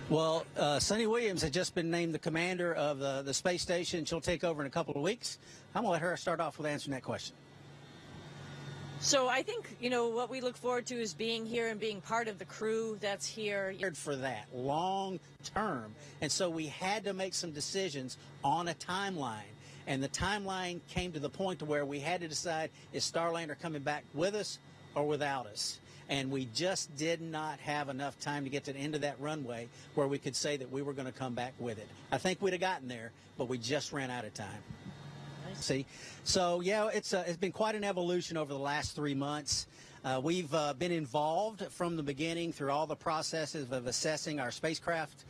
Well, Sunny Williams has just been named the commander of the space station. She'll take over in a couple of weeks. I'm going to let her start off with answering that question. So I think, what we look forward to is being here and being part of the crew that's here. For that long term. And so we had to make some decisions on a timeline. And the timeline came to the point to where we had to decide, is Starliner coming back with us or without us? And we just did not have enough time to get to the end of that runway where we could say that we were going to come back with it. I think we'd have gotten there, but we just ran out of time. See, so yeah, it's been quite an evolution over the last 3 months. We've been involved from the beginning through all the processes of assessing our spacecraft,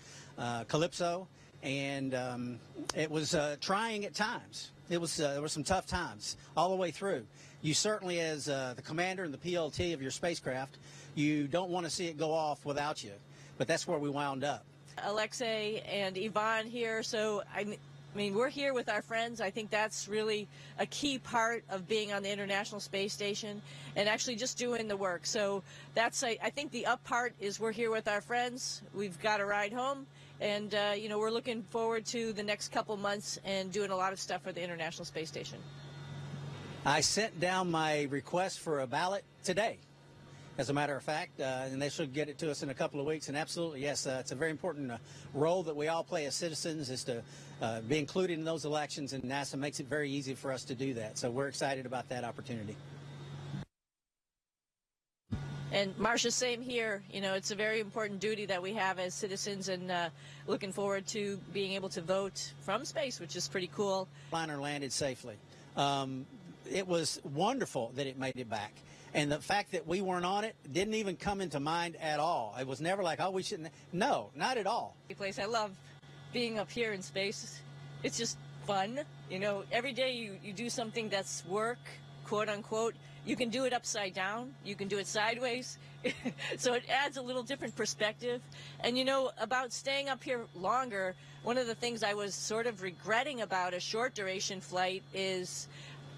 Calypso, and it was trying at times. There were some tough times all the way through. You certainly, as the commander and the PLT of your spacecraft, you don't want to see it go off without you, but that's where we wound up. Alexei and Yvonne here, so I mean, we're here with our friends. I think that's really a key part of being on the International Space Station and actually just doing the work. So that's, I think the up part is we're here with our friends. We've got a ride home. And, we're looking forward to the next couple months and doing a lot of stuff for the International Space Station. I sent down my request for a ballot today, as a matter of fact, and they should get it to us in a couple of weeks. And absolutely, yes, it's a very important role that we all play as citizens, is to be included in those elections, and NASA makes it very easy for us to do that. So we're excited about that opportunity. And Marcia, same here. It's a very important duty that we have as citizens, and looking forward to being able to vote from space, which is pretty cool. Starliner landed safely. It was wonderful that it made it back. And the fact that we weren't on it didn't even come into mind at all. It was never like, oh, we shouldn't. No, not at all. Place. I love being up here in space. It's just fun. Every day you do something that's work, quote unquote. You can do it upside down. You can do it sideways. So it adds a little different perspective. And about staying up here longer, one of the things I was sort of regretting about a short duration flight is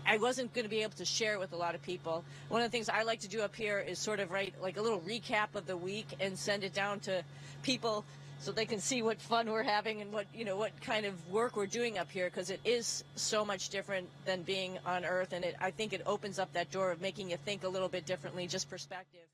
I wasn't going to be able to share it with a lot of people. One of the things I like to do up here is sort of write like a little recap of the week and send it down to people so they can see what fun we're having and what kind of work we're doing up here, because it is so much different than being on Earth, and I think it opens up that door of making you think a little bit differently, just perspective.